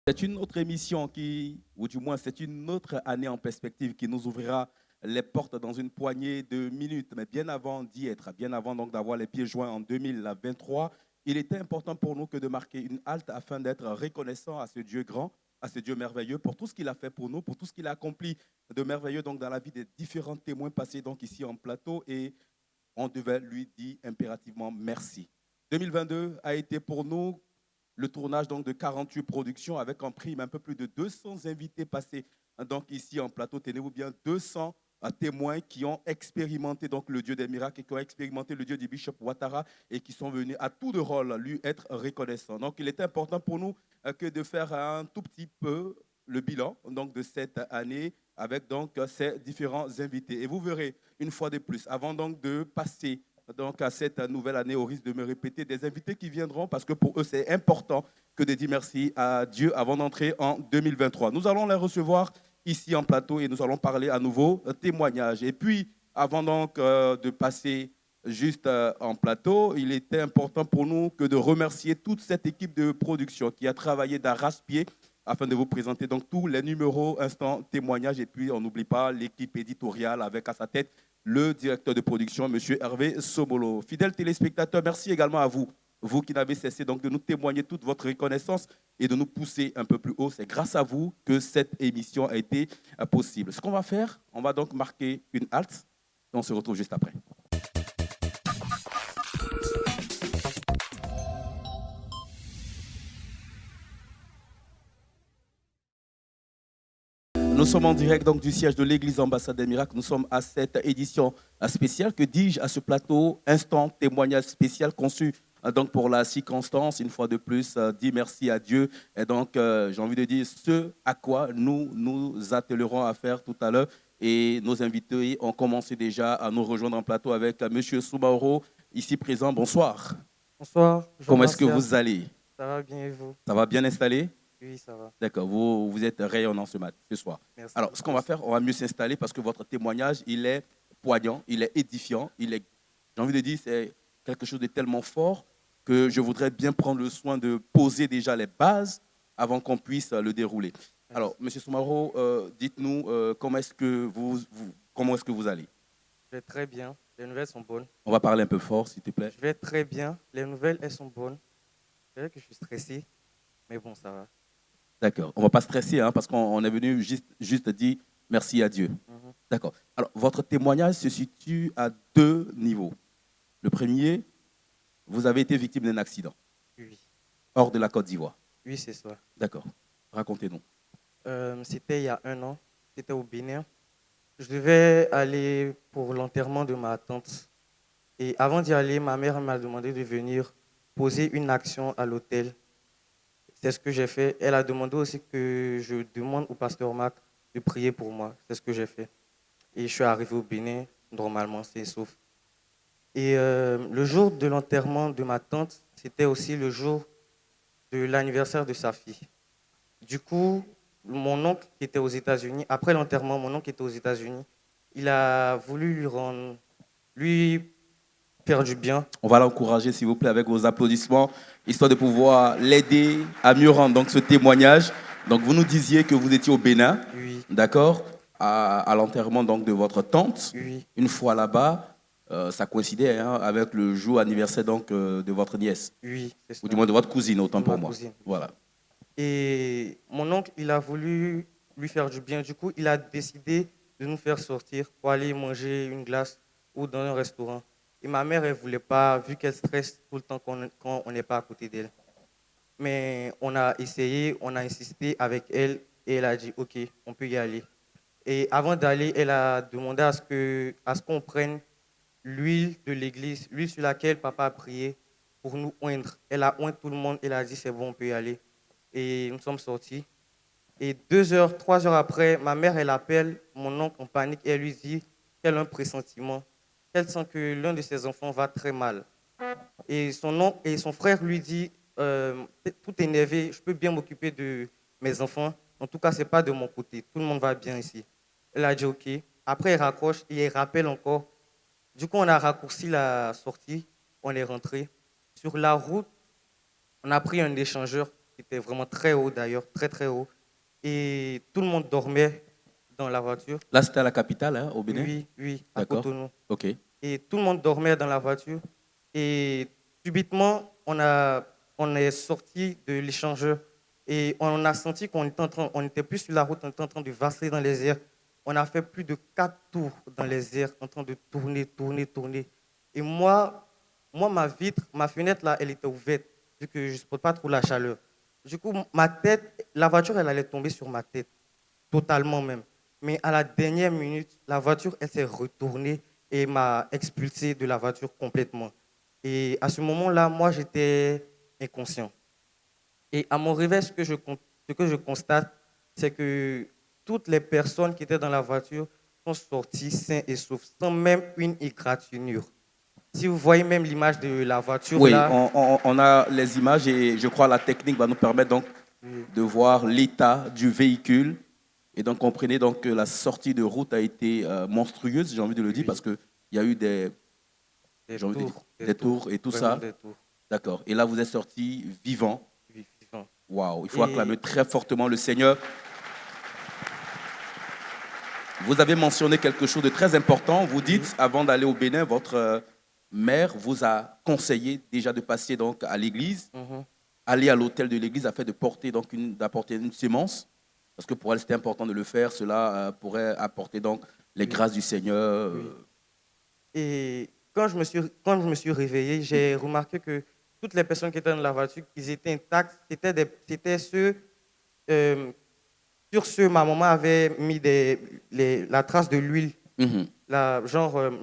C'est une autre émission ou du moins c'est une autre année en perspective qui nous ouvrira les portes dans une poignée de minutes. Mais bien avant d'y être, bien avant donc d'avoir les pieds joints en 2023, il était important pour nous que de marquer une halte afin d'être reconnaissant à ce Dieu grand, à ce Dieu merveilleux pour tout ce qu'il a fait pour nous, pour tout ce qu'il a accompli de merveilleux donc dans la vie des différents témoins passés donc ici en plateau et on devait lui dire impérativement merci. 2022 a été pour nous le tournage donc de 48 productions avec en prime un peu plus de 200 invités passés donc ici en plateau. Tenez-vous bien, 200 témoins qui ont expérimenté donc le Dieu des miracles et qui ont expérimenté le Dieu du Bishop Ouattara et qui sont venus à tout de rôle lui être reconnaissants. Donc il est important pour nous que de faire un tout petit peu le bilan donc de cette année avec donc ces différents invités. Et vous verrez une fois de plus, avant donc de passer donc à cette nouvelle année, au risque de me répéter, des invités qui viendront parce que pour eux, c'est important que de dire merci à Dieu avant d'entrer en 2023. Nous allons les recevoir ici en plateau et nous allons parler à nouveau témoignage. Et puis, avant donc de passer juste en plateau, il était important pour nous que de remercier toute cette équipe de production qui a travaillé d'arrache-pied afin de vous présenter donc tous les numéros instant témoignage. Et puis, on n'oublie pas l'équipe éditoriale avec à sa tête le directeur de production, M. Hervé Sobolo. Fidèles téléspectateurs, merci également à vous, vous qui n'avez cessé donc de nous témoigner toute votre reconnaissance et de nous pousser un peu plus haut. C'est grâce à vous que cette émission a été possible. Ce qu'on va faire, on va donc marquer une halte et on se retrouve juste après. Nous sommes en direct donc, du siège de l'Église Ambassade des Miracles. Nous sommes à cette édition spéciale, que dis-je, à ce plateau, instant témoignage spécial conçu donc pour la circonstance. Une fois de plus, dit merci à Dieu. Et donc, j'ai envie de dire ce à quoi nous nous attellerons à faire tout à l'heure. Et nos invités ont commencé déjà à nous rejoindre en plateau avec M. Soumaoro, ici présent. Bonsoir. Bonsoir, Comment est-ce que Jean-Martial. vous allez? Ça va bien et vous? Ça va bien installé? Oui, ça va. D'accord, vous êtes rayonnant ce soir. Merci Alors, ce qu'on beaucoup. va faire, on va mieux s'installer parce que votre témoignage, il est poignant, il est édifiant, j'ai envie de dire, c'est quelque chose de tellement fort que je voudrais bien prendre le soin de poser déjà les bases avant qu'on puisse le dérouler. Merci. Alors, Monsieur Soumaro, dites-nous comment est-ce que vous allez? Je vais très bien. Les nouvelles sont bonnes. On va parler un peu fort, s'il te plaît. Je vais très bien. Les nouvelles, elles sont bonnes. C'est vrai que je suis stressé, mais bon, ça va. D'accord. On ne va pas stresser hein, parce qu'on est venu juste dire merci à Dieu. Mhm. D'accord. Alors, votre témoignage se situe à deux niveaux. Le premier, vous avez été victime d'un accident Oui. hors de la Côte d'Ivoire. Oui, c'est ça. D'accord. Racontez-nous. C'était il y a un an. C'était au Bénin. Je devais aller pour l'enterrement de ma tante. Et avant d'y aller, ma mère m'a demandé de venir poser une action à l'hôtel. C'est ce que j'ai fait. Elle a demandé aussi que je demande au pasteur Marc de prier pour moi. C'est ce que j'ai fait. Et je suis arrivé au Bénin, normalement, c'est sauf. Et le jour de l'enterrement de ma tante, c'était aussi le jour de l'anniversaire de sa fille. Du coup, mon oncle qui était aux États-Unis, après l'enterrement, mon oncle qui était aux États-Unis, il a voulu lui faire du bien. On va l'encourager, s'il vous plaît, avec vos applaudissements, histoire de pouvoir l'aider à mieux rendre donc, ce témoignage. Donc, vous nous disiez que vous étiez au Bénin, Oui, d'accord, à l'enterrement donc, de votre tante. oui, Une fois là-bas, ça coïncidait hein, avec le jour anniversaire donc, de votre nièce, oui, c'est ça. ou du moins de votre cousine, autant De pour ma moi. cousine. Voilà. Et mon oncle, il a voulu lui faire du bien. Du coup, il a décidé de nous faire sortir pour aller manger une glace ou dans un restaurant. Et ma mère, elle ne voulait pas, vu qu'elle stresse tout le temps quand on n'est pas à côté d'elle. Mais on a essayé, on a insisté avec elle et elle a dit, OK, on peut y aller. Et avant d'aller, elle a demandé à ce qu'on prenne l'huile de l'église, l'huile sur laquelle papa a prié pour nous oindre. Elle a oint tout le monde, elle a dit, c'est bon, on peut y aller. Et nous sommes sortis. Et 2 heures, 3 heures après, ma mère, elle appelle mon oncle en panique et elle lui dit qu'elle a un pressentiment. Elle sent que l'un de ses enfants va très mal. Et son oncle et son frère lui dit, tout énervé, je peux bien m'occuper de mes enfants. En tout cas, ce n'est pas de mon côté. Tout le monde va bien ici. Elle a dit OK. Après, elle raccroche et elle rappelle encore. Du coup, on a raccourci la sortie. On est rentré. Sur la route, on a pris un échangeur. qui était vraiment très haut d'ailleurs, très très haut. Et tout le monde dormait dans la voiture. Là, c'était à la capitale, hein, au Bénin? Oui, oui, à D'accord. Cotonou. OK. Et tout le monde dormait dans la voiture. Et subitement, on est sorti de l'échangeur et on a senti on était plus sur la route, on était en train de vasser dans les airs. On a fait plus de 4 tours dans les airs, en train de tourner, tourner, tourner. Et ma vitre, ma fenêtre là, elle était ouverte, vu que je ne supporte pas trop la chaleur. Du coup, ma tête, la voiture, elle allait tomber sur ma tête, totalement même. Mais à la dernière minute, la voiture, elle s'est retournée et m'a expulsé de la voiture complètement. Et à ce moment-là, moi, j'étais inconscient. Et à mon réveil, ce que je constate, c'est que toutes les personnes qui étaient dans la voiture sont sorties sains et saufs, sans même une égratignure. Si vous voyez même l'image de la voiture Oui, là, on a les images et je crois la technique va nous permettre donc oui, de voir l'état du véhicule. Et donc, comprenez donc que la sortie de route a été monstrueuse, j'ai envie de le dire, parce oui, qu'il y a eu des j'ai envie de dire, tours, des tours et tout vraiment ça. des tours, D'accord. Et là, vous êtes sorti vivant. oui, vivants. Waouh, il faut acclamer Et très fortement le Seigneur. Vous avez mentionné quelque chose de très important. Vous oui, dites, avant d'aller au Bénin, votre mère vous a conseillé déjà de passer donc à l'église, mhm, aller à l'hôtel de l'église afin de porter donc d'apporter une sémence, parce que pour elle c'était important de le faire. Cela pourrait apporter donc les oui, grâces du Seigneur. oui. Et quand je me suis réveillé, Oui. j'ai remarqué que toutes les personnes qui étaient dans la voiture, ils étaient intacts. C'était ceux, euh, sur ceux, ma maman avait mis la trace de l'huile. Mhm. Ma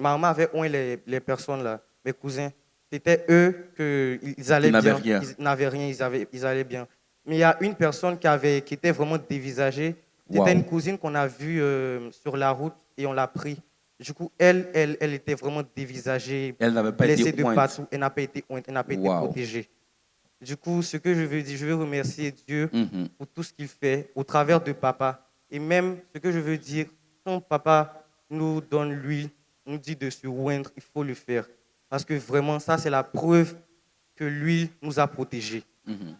maman avait oint les personnes là, mes cousins. C'était eux qu'ils Qui allaient n'avait bien. rien. Ils n'avaient rien, ils allaient bien. Mais il y a une personne qui était vraiment dévisagée. C'était une Waouh. cousine qu'on a vue sur la route et on l'a pris. Du coup, elle était vraiment dévisagée, Elle n'avait pas été blessée de ointe. partout. Elle n'a pas été ointe, elle n'a pas été Waouh. protégée. Du coup, ce que je veux dire, je veux remercier Dieu Mhm. pour tout ce qu'il fait au travers de papa. Et même ce que je veux dire, quand papa nous donne l'huile, nous dit de se oindre, il faut le faire. Parce que vraiment, ça, c'est la preuve que l'huile nous a protégés. Mhm.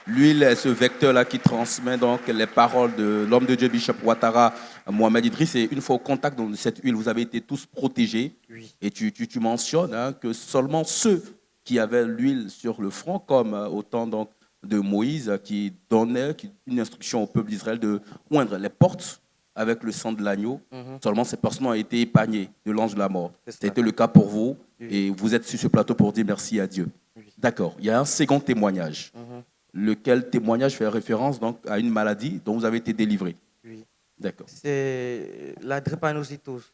L'huile est ce vecteur-là qui transmet donc les paroles de l'homme de Dieu, Bishop Ouattara, Mohamed Idriss. Et une fois au contact de cette huile, vous avez été tous protégés. Oui, Et tu mentionnes hein, que seulement ceux qui avaient l'huile sur le front, comme au temps donc, de Moïse, qui donnait une instruction au peuple d'Israël de oindre les portes avec le sang de l'agneau, mhm, seulement ces personnes ont été épargnées de l'ange de la mort. c'est cela. C'était le cas pour vous. Oui, Et vous êtes sur ce plateau pour dire merci à Dieu. oui, D'accord. Il y a un second témoignage mhm, lequel témoignage fait référence donc à une maladie dont vous avez été délivré. oui. D'accord. C'est la drépanocytose.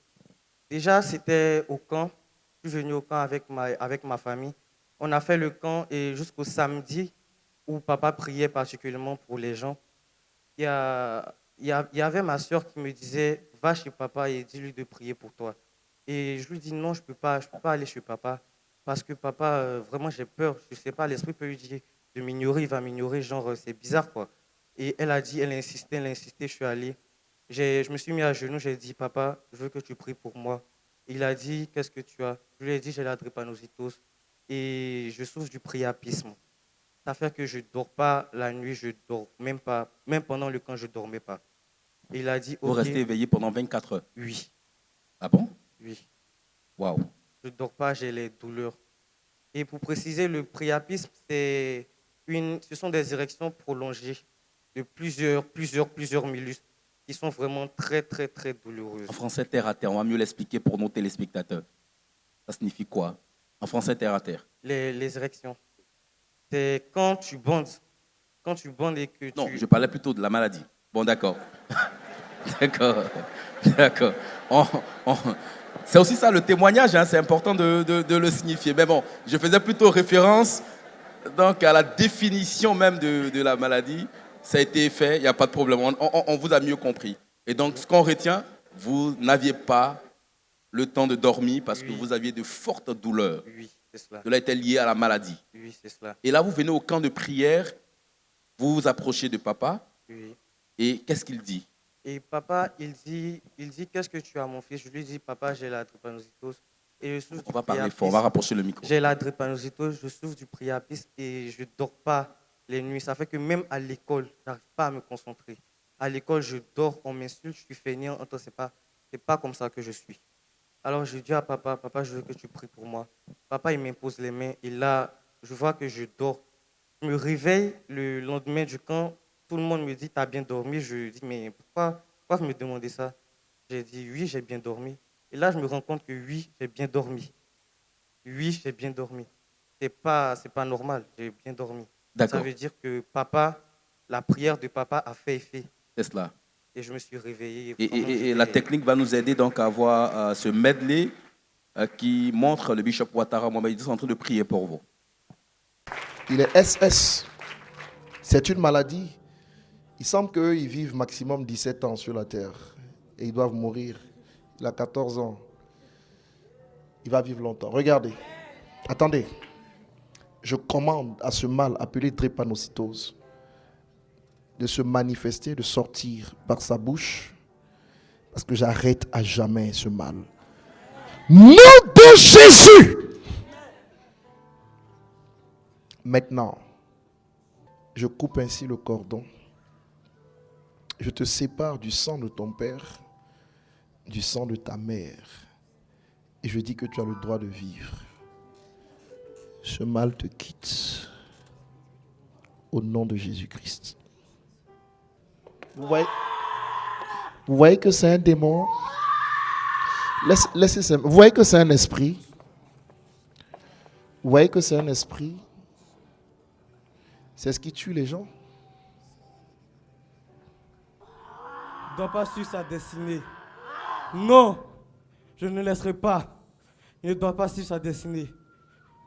Déjà, c'était au camp. Je suis venu au camp avec ma famille. On a fait le camp et jusqu'au samedi où papa priait particulièrement pour les gens, il y avait ma soeur qui me disait, va chez papa et dis-lui de prier pour toi. Et je lui dis, non, je peux pas aller chez papa parce que papa, vraiment, j'ai peur. Je ne sais pas, l'esprit peut lui dire de m'ignorer, il va m'ignorer, genre, c'est bizarre, quoi. Et elle a dit, elle a insisté, je suis allé. Je me suis mis à genoux, j'ai dit, papa, je veux que tu pries pour moi. Il a dit, qu'est-ce que tu as? Je lui ai dit, j'ai la drépanocytose et je souffre du priapisme. Ça fait que je ne dors pas la nuit, je dors même pas, même pendant le camp, je ne dormais pas. Et il a dit, Vous OK, restez éveillé pendant 24 heures. oui, Ah bon? oui, Waouh. je ne dors pas, j'ai les douleurs. Et pour préciser, le priapisme, ce sont des érections prolongées de plusieurs millistes qui sont vraiment très, très, très En douloureuses. français terre à terre, on va mieux l'expliquer pour nos téléspectateurs. Ça signifie quoi? En français terre à terre. Les érections, c'est quand tu bandes et que Non, tu... je parlais plutôt de la maladie. Bon, d'accord. D'accord. D'accord. On- on- C'est aussi ça le témoignage, hein, c'est important de le signifier. Mais bon, je faisais plutôt référence donc à la définition même de la maladie. Ça a été fait, il n'y a pas de problème. On vous a mieux compris. Et donc, Oui, ce qu'on retient, vous n'aviez pas le temps de dormir parce que oui, vous aviez de fortes douleurs. oui, c'est cela. Cela était lié à la maladie. Oui, c'est cela. Et là, vous venez au camp de prière, vous vous approchez de papa, Oui. et qu'est-ce qu'il dit? Et papa, il dit, qu'est-ce que tu as, mon fils? Je lui dis, papa, j'ai la drépanocytose. et je souffre On du va parler fort, on priapisme. va rapprocher le micro. J'ai la drépanocytose, je souffre du priapisme et je ne dors pas les nuits. Ça fait que même à l'école, je n'arrive pas à me concentrer. À l'école, je dors, on m'insulte, je suis fainéant. C'est pas comme ça que je suis. Alors je dis à papa, papa, je veux que tu pries pour moi. Papa, il m'impose les mains et là, je vois que je dors. Je me réveille le lendemain du camp, tout le monde me dit, tu as bien dormi. Je dis, mais pourquoi vous me demandez ça? J'ai dit, oui, j'ai bien dormi. Et là, je me rends compte que oui, j'ai bien dormi. Oui, j'ai bien dormi. C'est pas normal, j'ai bien dormi. Ça D'accord, veut dire que papa, la prière de papa a fait effet. c'est cela. Et je me suis réveillé. Et, Vraiment, et la technique va nous aider donc à avoir ce medley qui montre le bishop Ouattara Mohamed Idriss en train de prier pour vous. Il est SS. C'est une maladie. Il semble qu'ils vivent maximum 17 ans sur la terre. Et ils doivent mourir. Il a 14 ans. Il va vivre longtemps. Regardez. Attendez. Je commande à ce mal appelé drépanocytose de se manifester, de sortir par sa bouche. Parce que j'arrête à jamais ce mal. Nom de Jésus! Maintenant, je coupe ainsi le cordon. Je te sépare du sang de ton père, du sang de ta mère. Et je dis que tu as le droit de vivre. Ce mal te quitte. Au nom de Jésus-Christ. Vous voyez que c'est un démon. Laissez, vous voyez que c'est un esprit. Vous voyez que c'est un esprit. C'est ce qui tue les gens. Il ne doit pas suivre sa destinée. Non, je ne laisserai pas. Il ne doit pas suivre sa destinée.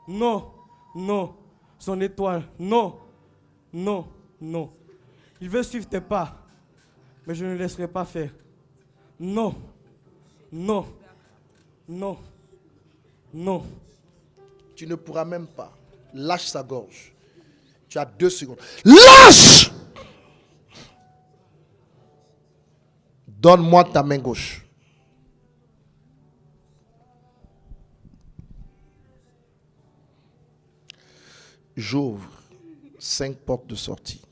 Non, non, son étoile. Non, non, non. Il veut suivre tes pas, mais je ne le laisserai pas faire. Non, non, non, non. Tu ne pourras même pas. Lâche sa gorge. Tu as 2 secondes. Lâche! Donne-moi ta main gauche. J'ouvre 5 portes de sortie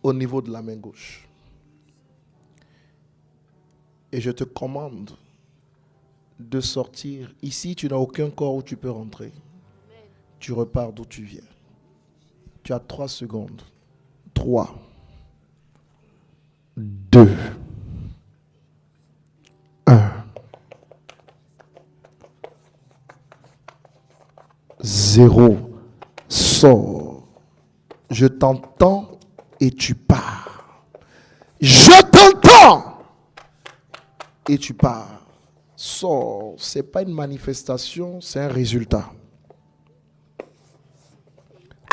au niveau de la main gauche. Et je te commande de sortir. Ici, tu n'as aucun corps où tu peux rentrer. Tu repars d'où tu viens. Tu as 3 secondes. 3, 2, 1. 0. Sors. Je t'entends et tu pars. Je t'entends et tu pars. Sors. Ce n'est pas une manifestation, c'est un résultat.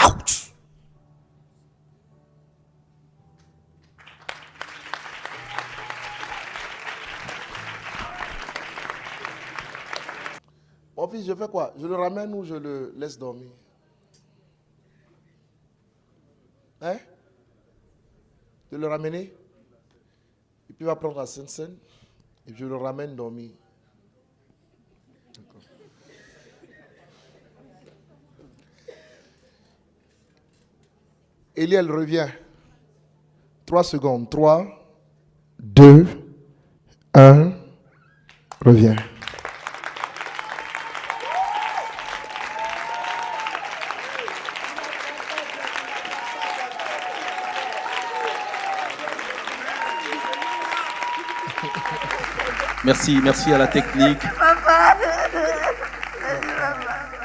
Ouch! Mon fils, je fais quoi? Je le ramène ou je le laisse dormir? Hein? De le ramener? Et puis il va prendre la Sainte-Seine et je le ramène dormir. D'accord. Eliel revient. 3 secondes. 3, 2, 1. Reviens. Merci à la technique.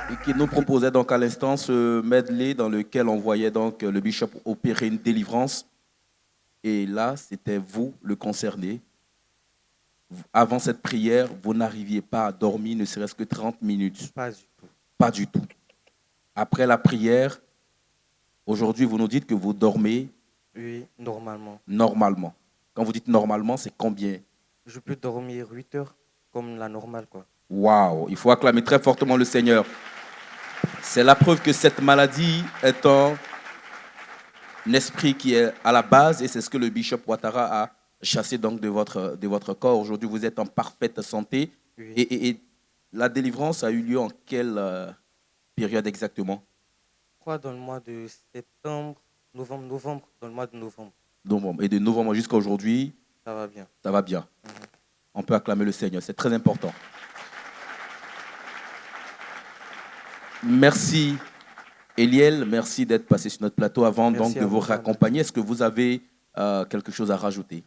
Et qui nous proposait donc à l'instant ce medley dans lequel on voyait donc le bishop opérer une délivrance. Et là, c'était vous le concerné. Avant cette prière, vous n'arriviez pas à dormir ne serait-ce que 30 minutes. Pas du tout. Pas du tout. Après la prière, aujourd'hui, vous nous dites que vous dormez Oui, normalement. normalement. Quand vous dites normalement, c'est combien? Je peux dormir 8 heures comme la normale, quoi. Waouh, il faut acclamer très fortement le Seigneur. C'est la preuve que cette maladie est un esprit qui est à la base et c'est ce que le bishop Ouattara a chassé donc de votre corps. Aujourd'hui, vous êtes en parfaite santé Oui. Et la délivrance a eu lieu en quelle période exactement? Je crois dans le mois de septembre, novembre, dans le mois de novembre. Novembre. Et de novembre jusqu'à aujourd'hui, Ça va bien. ça va bien. On peut acclamer le Seigneur, c'est très important. Merci Eliel, merci d'être passé sur notre plateau avant Merci donc à de vous vous, raccompagner. Est-ce que vous avez quelque chose à rajouter?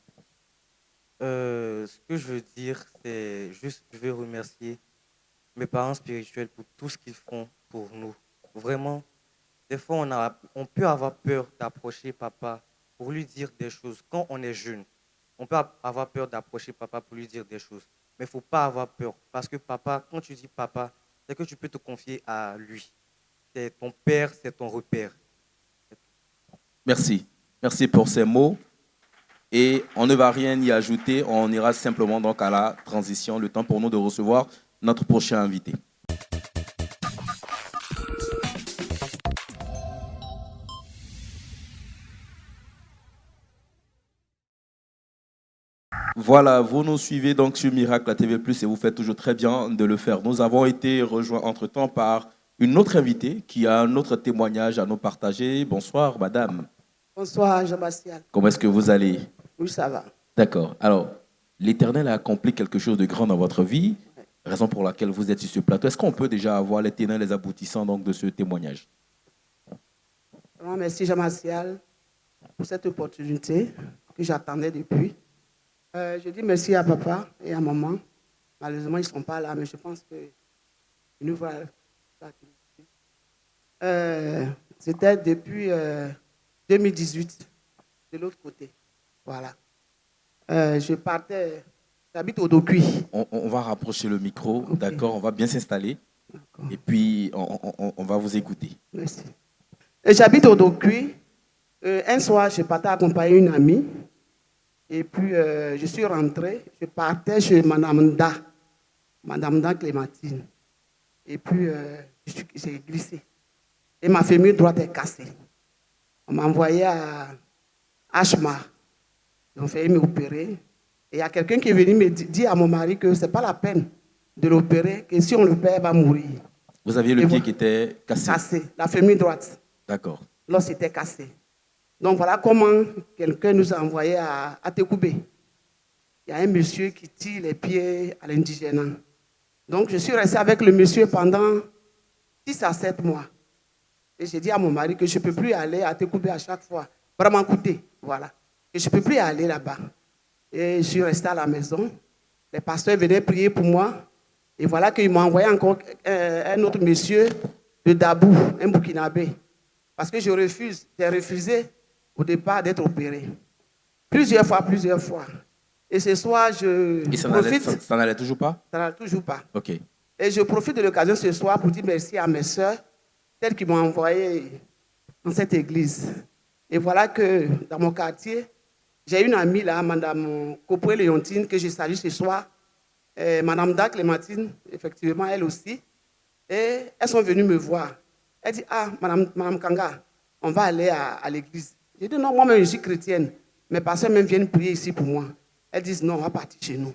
Ce que je veux dire, c'est juste, je veux remercier mes parents spirituels pour tout ce qu'ils font pour nous. Vraiment, des fois, on peut avoir peur d'approcher papa pour lui dire des choses. Quand on est jeune, on peut avoir peur d'approcher papa pour lui dire des choses. Mais il ne faut pas avoir peur. Parce que papa, quand tu dis papa, c'est que tu peux te confier à lui. C'est ton père, c'est ton repère. Merci. Merci pour ces mots. Et on ne va rien y ajouter. On ira simplement donc à la transition, le temps pour nous de recevoir notre prochain invité. Voilà, vous nous suivez donc sur Miracle à TV+, et vous faites toujours très bien de le faire. Nous avons été rejoints entre-temps par une autre invitée qui a un autre témoignage à nous partager. Bonsoir, madame. Bonsoir, Jean-Bastien. Comment est-ce que vous allez? Oui, ça va. D'accord. Alors, l'Éternel a accompli quelque chose de grand dans votre vie, raison pour laquelle vous êtes sur ce plateau. Est-ce qu'on peut déjà avoir les tenants et les aboutissants donc, de ce témoignage? Vraiment, merci, Jean-Bastien, pour cette opportunité que j'attendais depuis. Je dis merci à papa et à maman. Malheureusement, ils ne sont pas là, mais je pense qu'ils nous voient. C'était depuis 2018, de l'autre côté. Voilà. J'habite au Dokuy. On va rapprocher le micro, Ok. d'accord? On va bien s'installer D'accord. et puis on va vous écouter. Merci. Et j'habite au Dokuy. Un soir, je partais accompagner une amie. Et puis, je suis rentré. Je partais chez Madame Da Clémentine. Et puis, j'ai glissé. Et ma fémur droite est cassée. On m'a envoyé à Ashma. Ils ont fait m'opérer. Et il y a quelqu'un qui est venu me dire à mon mari que ce n'est pas la peine de l'opérer, que si on le perd, il va mourir. Vous aviez le Et pied voilà. qui était cassé. Cassé, la fémur droite. D'accord. L'os était cassé. Donc voilà comment quelqu'un nous a envoyé à Tekoubé. Il y a un monsieur qui tire les pieds à l'indigène. Donc je suis resté avec le monsieur pendant 6 à 7 mois. Et j'ai dit à mon mari que je ne peux plus aller à Tekoubé à chaque fois. Vraiment coûter. Voilà. Et je ne peux plus aller là-bas. Et je suis resté à la maison. Les pasteurs venaient prier pour moi. Et voilà qu'ils m'ont envoyé encore un autre monsieur de Dabou, un Burkinabé. Parce que j'ai refusé au départ d'être opéré. Plusieurs fois. Et ce soir, je Et ça profite. n'allait toujours pas? Ça n'allait toujours pas. Ok. Et je profite de l'occasion ce soir pour dire merci à mes sœurs, celles qui m'ont envoyé dans cette église. Et voilà que dans mon quartier, j'ai une amie là, Madame Copré Léontine, que je salue ce soir. Et Madame Da Clémentine, effectivement, elle aussi. Et elles sont venues me voir. Elle dit, ah, Madame Kanga, on va aller à l'église. J'ai dit, non, moi-même, je suis chrétienne. Mes pasteurs même viennent prier ici pour moi. Elles disent, non, on va partir chez nous.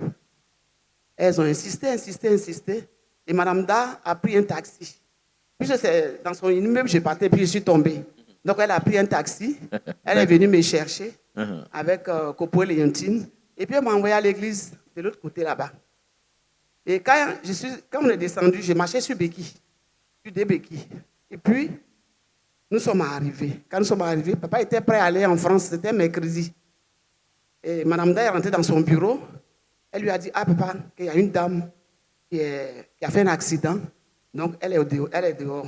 Elles ont insisté. Et Madame Da a pris un taxi. Puis c'est dans son immeuble, je partais, puis je suis tombée. Donc elle a pris un taxi. Elle est venue me chercher avec Copo Léontine. Et puis elle m'a envoyé à l'église de l'autre côté là-bas. Et quand on est descendu, j'ai marché sur béquille, sur des béquilles. Et puis, nous sommes arrivés. Quand nous sommes arrivés, papa était prêt à aller en France, c'était mercredi. Et Madame Da est rentrée dans son bureau. Elle lui a dit, ah papa, qu'il y a une dame qui a fait un accident. Donc elle est dehors.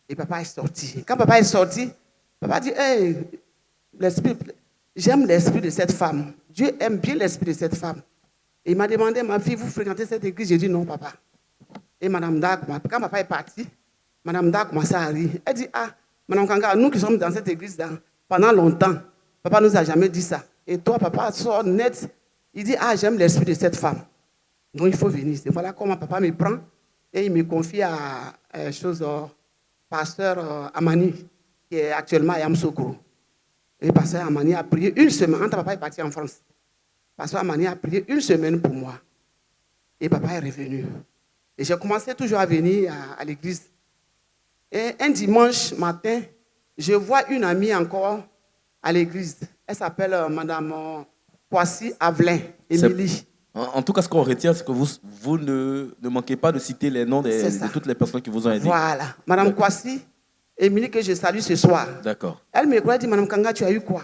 Et papa est sorti. Quand papa est sorti, papa dit, hey, j'aime l'esprit de cette femme. Dieu aime bien l'esprit de cette femme. Et il m'a demandé, ma fille, vous fréquentez cette église? J'ai dit non, papa. Et Madame Da, quand papa est parti, Madame Da a commencé à rire. Elle dit, ah, Madame Kanga, nous qui sommes dans cette église pendant longtemps, papa ne nous a jamais dit ça. Et toi, papa, sort net. Il dit, ah, j'aime l'esprit de cette femme. Donc il faut venir. Et voilà comment papa me prend et il me confie à pasteur Amani, qui est actuellement à Yamsoukro. Et pasteur Amani a prié une semaine, quand papa est parti en France. Pasteur Amani a prié une semaine pour moi. Et papa est revenu. Et j'ai commencé toujours à venir à l'église. Et un dimanche matin, je vois une amie encore à l'église. Elle s'appelle Madame Kwasi Avelin, C'est- Émilie. En tout cas, ce qu'on retient, c'est que vous ne manquez pas de citer les noms C'est ça. de toutes les personnes qui vous ont aidé. Voilà. Madame D'accord. Kwasi, Émilie, que je salue ce soir. D'accord. Elle me dit, Madame Kanga, tu as eu quoi?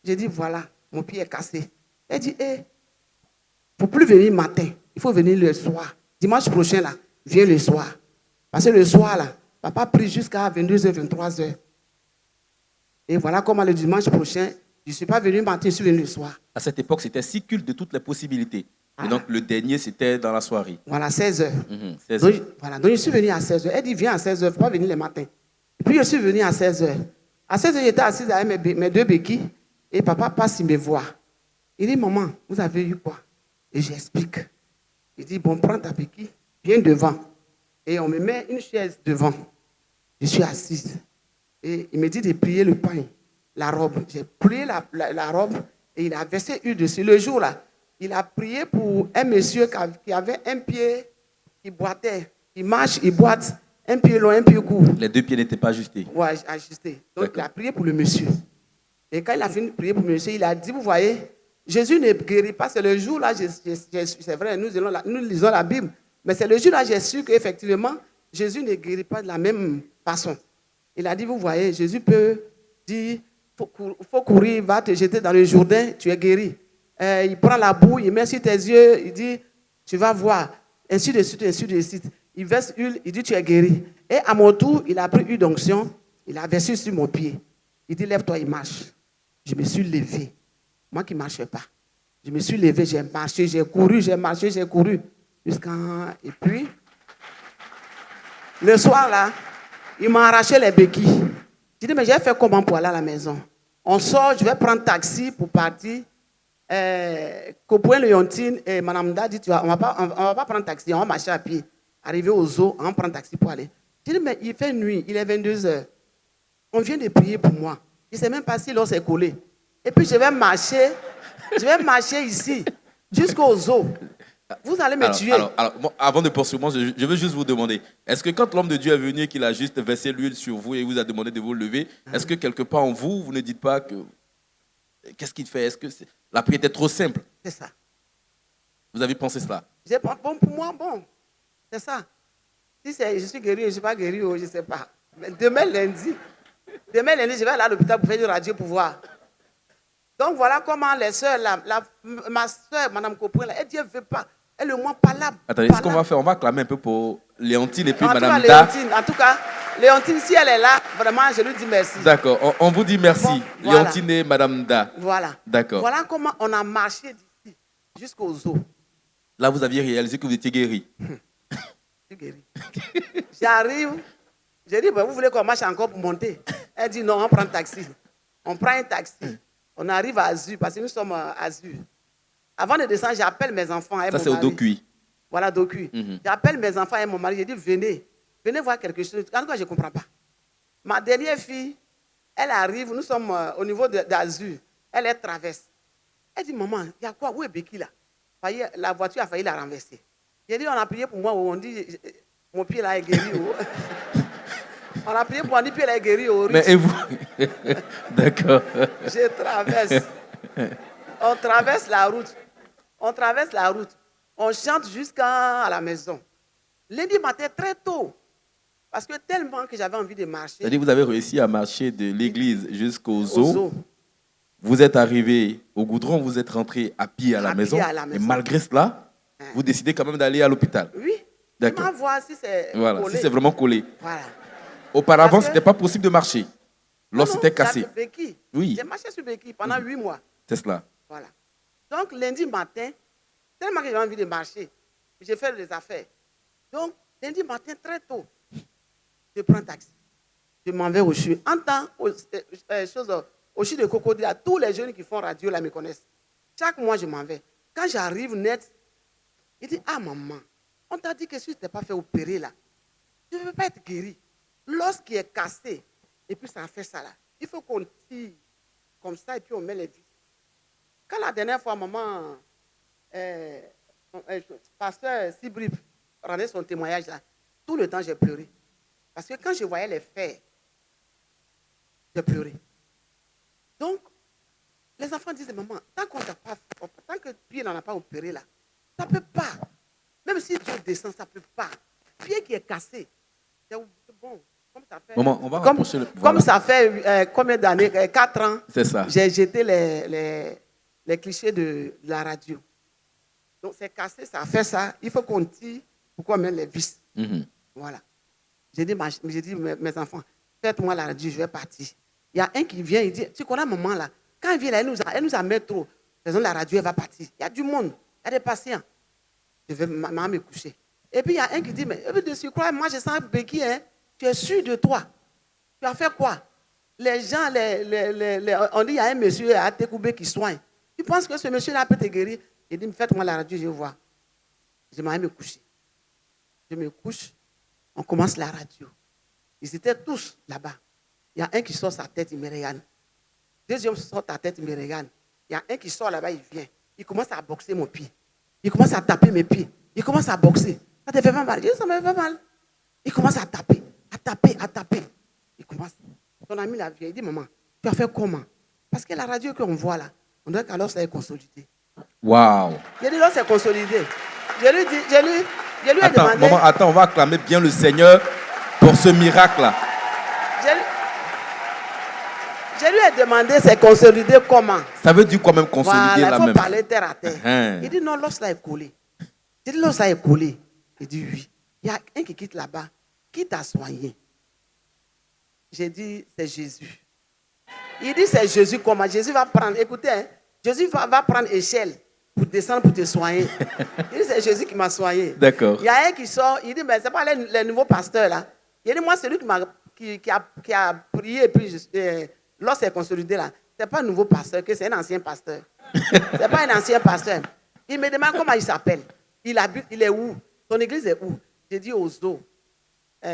J'ai dit, voilà, mon pied est cassé. Elle dit, il ne faut plus venir matin, il faut venir le soir. Dimanche prochain, là, viens le soir. Parce que le soir, là, papa prie jusqu'à 22h, 23h. Et voilà comment le dimanche prochain, je ne suis pas venu matin, je suis venu le soir. À cette époque, c'était 6 cultes de toutes les possibilités. Ah. Et donc, le dernier, c'était dans la soirée. Voilà, 16h. 16 Donc, heures. voilà, donc je suis venu à 16h. Elle dit, viens à 16h, il ne faut pas venir le matin. Et puis je suis venu à 16h. À 16h, j'étais assise avec mes deux béquilles. Et papa passe, il me voit. Il dit, maman, vous avez eu quoi? Et j'explique. Il dit, bon, prends ta béquille, viens devant. Et on me met une chaise devant. Je suis assise. Et il me dit de plier le pain, la robe. J'ai plié la robe et il a versé huile dessus. Le jour-là, il a prié pour un monsieur qui avait un pied qui boitait. Il marche, il boite, un pied long, un pied court. Les 2 pieds n'étaient pas ajustés. Ouais, ajusté. Donc D'accord. il a prié pour le monsieur. Et quand il a fini de prier pour le monsieur, il a dit, vous voyez, Jésus ne guérit pas. C'est le jour-là, c'est vrai, nous lisons la Bible, mais c'est le jour-là j'ai su qu'effectivement, Jésus ne guérit pas de la même façon. Il a dit, vous voyez, Jésus peut dire, faut courir, va te jeter dans le Jourdain, tu es guéri. Il prend la boue, il met sur tes yeux, il dit, tu vas voir, ainsi de suite, ainsi de suite. Il verse huile, il dit, tu es guéri. Et à mon tour, il a pris une onction, il a versé sur mon pied. Il dit, lève-toi, il marche. Je me suis levé. Moi qui ne marchais pas. Je me suis levé, j'ai marché, j'ai couru, j'ai marché, j'ai couru. Et puis, le soir là, il m'a arraché les béquilles. J'ai dit, mais j'ai fait comment pour aller à la maison? On sort, je vais prendre taxi pour partir. Copoin-Leontine et Madame Da dit, on ne va pas prendre taxi, on va marcher à pied. Arrivé au zoo, on prend taxi pour aller. J'ai dit, mais il fait nuit, il est 22h. On vient de prier pour moi. Je ne sais même pas si l'on s'est collé. Et puis je vais marcher ici, jusqu'au zoo. Vous allez me tuer. Alors, avant de poursuivre, moi, je veux juste vous demander, est-ce que quand l'homme de Dieu est venu et qu'il a juste versé l'huile sur vous et vous a demandé de vous lever, est-ce que quelque part en vous, vous ne dites pas que... Qu'est-ce qu'il fait? Est-ce que la prière était trop simple? C'est ça. Vous avez pensé cela? Bon, pour moi, bon, c'est ça. Si je suis guéri, je ne suis pas guéri, je ne sais pas. Mais demain lundi, je vais aller à l'hôpital pour faire une radio pour voir. Donc voilà comment les soeurs, ma soeur, Mme Copoin, elle dit, elle ne veut pas. Elle est moins palable. Attendez, ce qu'on va faire, on va clamer un peu pour Léontine et puis Mme Da. Da. En tout cas, Léontine, si elle est là, vraiment, je lui dis merci. D'accord, on vous dit merci. Bon, voilà. Léontine et Mme Da. Voilà. D'accord. Voilà comment on a marché d'ici jusqu'au zoo. Là, vous aviez réalisé que vous étiez guéri. Je suis guéri. J'arrive, j'ai dit, ben, vous voulez qu'on marche encore pour monter? Elle dit, non, on prend un taxi. On prend un taxi. On arrive à Azur, parce que nous sommes à Azur. Avant de descendre, j'appelle mes enfants et Ça, mon c'est au mari. Dokuy. Voilà, Dokuy. J'appelle mes enfants et mon mari. J'ai dit, venez voir quelque chose. En tout cas, je ne comprends pas. Ma dernière fille, elle arrive, nous sommes au niveau d'Azur. Elle est traverse. Elle dit, maman, il y a quoi? Où est Becky là? La voiture a failli la renverser. J'ai dit, on a prié pour moi. On dit, mon pied là est guéri. On a prié pour moi, on dit, pied là est guéri. Mais et vous? D'accord. Je traverse. On traverse la route. On traverse la route. On chante jusqu'à la maison. Lundi matin, très tôt. Parce que tellement que j'avais envie de marcher. C'est-à-dire que vous avez réussi à marcher de l'église jusqu'au Au zoo. zoo. Vous êtes arrivé au goudron, vous êtes rentré à pied à la maison. Et malgré cela, vous décidez quand même d'aller à l'hôpital. Oui. D'accord. Comment voir si c'est Voilà, collé. si c'est vraiment collé. Voilà. Auparavant, Parce ce que- n'était pas possible de marcher. Lorsque c'était cassé. J'avais Becky. Oui. J'ai marché sur Becky pendant 8 mois. C'est cela. Voilà. Donc, lundi matin, tellement que j'avais envie de marcher, j'ai fait des affaires. Donc, lundi matin, très tôt, je prends un taxi. Je m'en vais au CHU. En temps, au CHU de Cocody, là, tous les jeunes qui font radio là me connaissent. Chaque mois, je m'en vais. Quand j'arrive net, il dit, ah maman, on t'a dit que si tu n'es pas fait opérer là, tu ne veux pas être guéri. Lorsqu'il est cassé, et puis ça fait ça là, il faut qu'on tire comme ça et puis on met les vis. Quand la dernière fois, maman, pasteur Sibrip rendait son témoignage là, tout le temps j'ai pleuré. Parce que quand je voyais les faits, j'ai pleuré. Donc, les enfants disent, maman, tant que pied n'en a pas opéré là, ça ne peut pas. Même si Dieu descend, ça ne peut pas. Pied qui est cassé. C'est bon. Comme ça fait, Maman, on va rapprocher le... comme Voilà. ça fait combien d'années? 4 ans. C'est ça. J'ai jeté les clichés de la radio. Donc c'est cassé, ça fait ça. Il faut qu'on tire pourquoi mettre les vis. Mhm. Voilà. J'ai dit, mes enfants, faites-moi la radio, je vais partir. Il y a un qui vient, il dit, tu connais maman là, quand elle vient là, elle nous amène trop. Faisons la radio, elle va partir. Il y a du monde, il y a des patients. Je vais maman me coucher. Et puis il y a un qui dit, mais de surcroît, moi je sens un béquille, hein. Tu es sûr de toi. Tu as fait quoi? Les gens, on dit, il y a un monsieur à Tekoubé qui soigne. Tu penses que ce monsieur-là peut te guérir? Il dit, faites-moi la radio, je vois. Je m'en vais me coucher. Je me couche, on commence la radio. Ils étaient tous là-bas. Il y a un qui sort sa tête, il me regarde. Deuxième sort ta tête, il me regarde. Il y a un qui sort là-bas, il vient. Il commence à boxer mon pied. Il commence à taper mes pieds. Il commence à boxer. Ça te fait pas mal? Je dis, ça me fait mal. Il commence à taper, à taper, à taper. Il commence. Ton ami la vieille, il dit, maman, tu as fait comment? Parce que la radio qu'on voit là, on dirait qu'alors ça est consolidé. Waouh. J'ai dit, là, c'est consolidé. Je lui ai Attends, demandé. maman, attends, on va acclamer bien le Seigneur pour ce miracle-là. Je lui ai demandé, c'est consolidé comment? Ça veut dire quand même consolider voilà, là il faut même. parler terre à terre. Hein. Il dit, non, l'os là est collé. J'ai dit, l'os là est collé. Il dit, oui. Il y a un qui quitte là-bas. Qui t'a soigné? J'ai dit, c'est Jésus. Il dit, c'est Jésus comment? Jésus va prendre, écoutez, hein, Jésus va prendre échelle pour descendre pour te soigner. Il dit, c'est Jésus qui m'a soigné. D'accord. Il y a un qui sort, il dit, mais c'est pas les nouveaux pasteurs là. Il dit, moi, c'est lui qui a prié et puis l'os est consolidé là. C'est pas un nouveau pasteur, que c'est un ancien pasteur. C'est pas un ancien pasteur. Il me demande comment il s'appelle. Il est où? Ton église est où? J'ai dit aux eaux,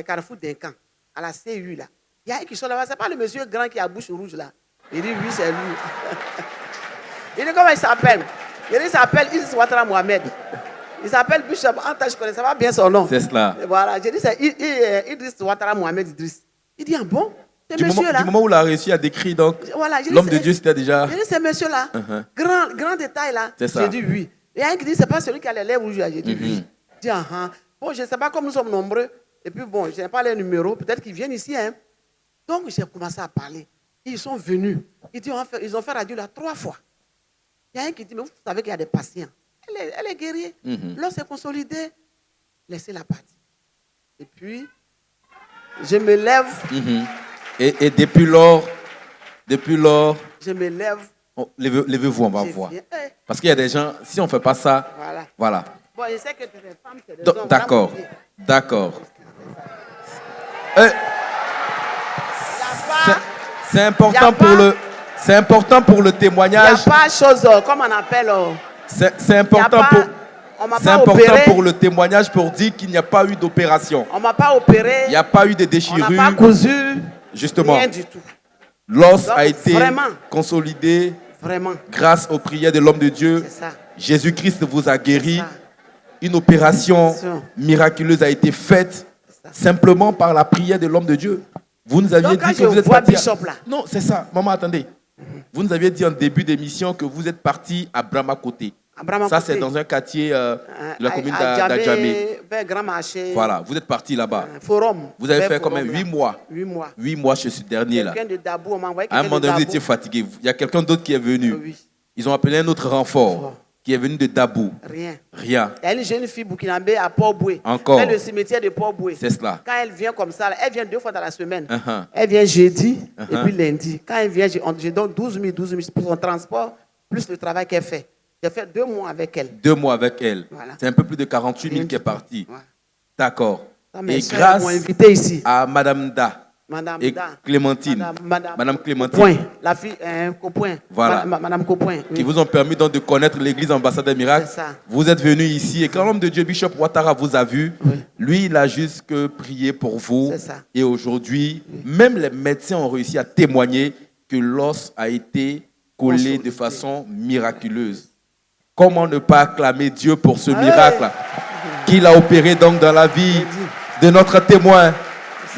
Carrefour d'Incan, à la CU là. Il y a un qui sort là-bas, c'est pas le monsieur grand qui a bouche rouge là. Il dit, oui, c'est lui. Il dit, comment il s'appelle? Il dit, il s'appelle Idriss Ouattara Mohamed. Il s'appelle Bishop Anta, je connais, ça va bien son nom. C'est cela. Et voilà, j'ai dit, c'est Idriss Ouattara Mohamed Idriss. Il dit, ah bon? C'est monsieur là. Du moment où il a réussi à décrire, donc, voilà, l'homme de Dieu, c'était déjà... J'ai dit, c'est monsieur là. Grand détail là. C'est ça. J'ai dit, oui. Il y a un qui dit, c'est pas celui qui a les lèvres rouges là. J'ai dit, oui. J'ai dit, ah. Bon, je ne sais pas comme nous sommes nombreux. Et puis bon, je n'ai pas les numéros. Peut-être qu'ils viennent ici. Hein. Donc, j'ai commencé à parler. Ils sont venus. Ils ont fait radio là 3 fois. Il y a un qui dit, mais vous savez qu'il y a des patients. Elle est guérie. Là, c'est consolidé. Laissez-la partir. Et puis, je me lève. Et depuis lors, je me lève. oh, levez-vous, on va voir. Parce qu'il y a des gens, si on ne fait pas ça, voilà. Bon, je sais que tu es femme, c'est des hommes. D'accord, d'accord. C'est important pour le Il n'y témoignage. a pas chose, comme on appelle. C'est important pour le témoignage pour dire qu'il n'y a pas eu d'opération. On ne m'a pas opéré. Il n'y a pas eu de On déchirure. n'a pas cousu. Justement, rien du tout. L'os Donc, a été vraiment, consolidé vraiment. grâce aux prières de l'homme de Dieu. C'est ça. Jésus-Christ vous a guéri. C'est ça. Une opération C'est ça. miraculeuse a été faite C'est ça. simplement par la prière de l'homme de Dieu. Vous nous aviez Donc, quand dit que je vous êtes vois parti. Bishop là. Non, c'est ça. Maman, attendez. Vous nous aviez dit en début d'émission que vous êtes parti à Bramakoté. Ça, c'est dans un quartier de la commune d'Adjamé. Vers Grand Marché. Voilà, vous êtes parti là-bas. Forum. Vous avez vers fait Forum, combien? là. 8 mois. 8 mois. 8 mois chez ce dernier-là. Quelqu'un de Dabou, on m'a envoyé À un quelqu'un moment de donné, vous Dabou. étiez fatigué. Il y a quelqu'un d'autre qui est venu. Oui. Ils ont appelé un autre renfort qui est venu de Dabou. Rien. Rien. Il y a une jeune fille burkinabé à Port-Boué. Encore. Dans le cimetière de Port-Boué. C'est cela. Quand elle vient comme ça, elle vient 2 fois dans la semaine. Elle vient jeudi et puis lundi. Quand elle vient, je donne 12 000 pour son transport, plus le travail qu'elle fait. J'ai fait 2 mois avec elle. 2 mois avec elle. Voilà. C'est un peu plus de 48 000 qui est parti. Ouais. D'accord. Mes Et soeurs grâce m'ont invité ici. à Madame Da Madame et Da. Clémentine, Madame Clémentine, Copoin, la fille Copoin. Voilà. Madame Copoin. qui vous ont permis donc de connaître l'église Ambassadeur Miracle. C'est ça. Vous êtes venu ici et quand l'homme de Dieu, Bishop Ouattara, vous a vu, lui, il a juste que prié pour vous. C'est ça. Et aujourd'hui, même les médecins ont réussi à témoigner que l'os a été collé de façon miraculeuse. Comment ne pas acclamer Dieu pour ce Ouais. miracle qu'il a opéré donc dans la vie de notre témoin.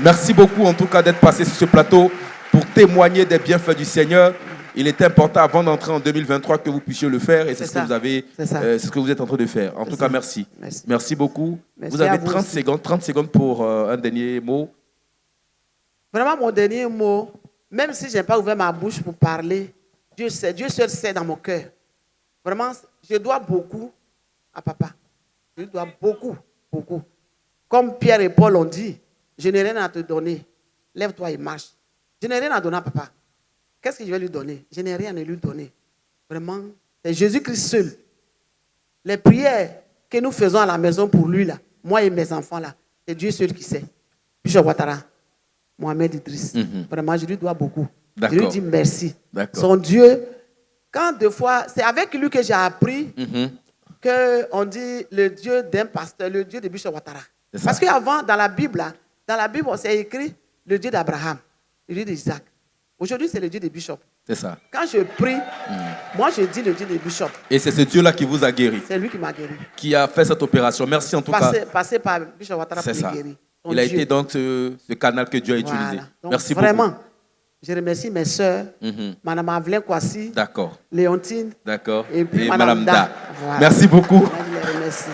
Merci beaucoup en tout cas d'être passé sur ce plateau pour témoigner des bienfaits du Seigneur. Il est important avant d'entrer en 2023 que vous puissiez le faire et c'est ce que ça. vous avez, C'est ça. c'est ce que vous êtes en train de faire. En tout cas, ça. merci. Merci. Merci beaucoup. Merci vous à avez vous 30 aussi. secondes, 30 secondes pour un dernier mot. Vraiment, mon dernier mot, même si je n'ai pas ouvert ma bouche pour parler, Dieu sait, Dieu seul sait dans mon cœur. Vraiment, je dois beaucoup à papa. Je lui dois beaucoup, beaucoup. Comme Pierre et Paul ont dit, je n'ai rien à te donner. Lève-toi et marche. Je n'ai rien à donner à papa. Qu'est-ce que je vais lui donner? Je n'ai rien à lui donner. Vraiment, c'est Jésus-Christ seul. Les prières que nous faisons à la maison pour lui, là, moi et mes enfants, là, c'est Dieu seul qui sait. Bishop Ouattara, Mohamed Idriss. Vraiment, je lui dois beaucoup. Je D'accord. lui dis merci. D'accord. Son Dieu, quand deux fois, c'est avec lui que j'ai appris qu'on dit le Dieu d'un pasteur, le Dieu de Bishop Ouattara. C'est ça. Parce qu'avant, dans la Bible, là, on s'est écrit le Dieu d'Abraham, le Dieu d'Isaac. Aujourd'hui, c'est le Dieu de Bishop. C'est ça. Quand je prie, moi, je dis le Dieu de Bishop. Et c'est ce Dieu-là qui vous a guéri, C'est lui qui m'a guéri. qui a fait cette opération. Merci en tout cas. Passé par Bishop Ouattara C'est pour ça. le guérir. Son Il a Dieu. été donc ce canal que Dieu a utilisé. Voilà. Donc, Merci vraiment, beaucoup. je remercie mes sœurs, Madame Avelin Kwasi, D'accord. Léontine D'accord. et puis Madame Da. Voilà. Merci beaucoup. Moi, je les remercie.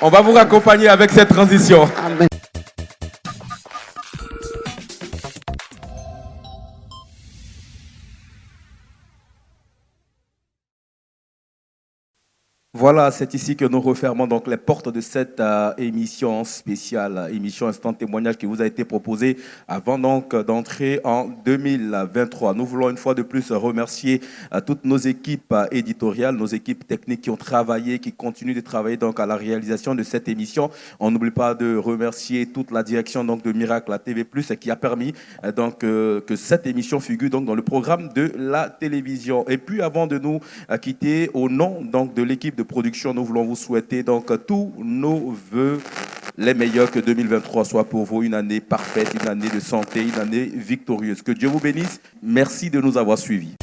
On va vous raccompagner avec cette transition. Amen. Voilà, c'est ici que nous refermons donc les portes de cette émission spéciale, émission Instant Témoignage qui vous a été proposée avant donc d'entrer en 2023. Nous voulons une fois de plus remercier toutes nos équipes éditoriales, nos équipes techniques qui ont travaillé, qui continuent de travailler donc à la réalisation de cette émission. On n'oublie pas de remercier toute la direction donc de Miracle à TV+ qui a permis donc que cette émission figure donc dans le programme de la télévision. Et puis avant de nous quitter, au nom donc de l'équipe de production, nous voulons vous souhaiter donc tous nos vœux les meilleurs, que 2023 soit pour vous une année parfaite, une année de santé, une année victorieuse. Que Dieu vous bénisse. Merci de nous avoir suivis.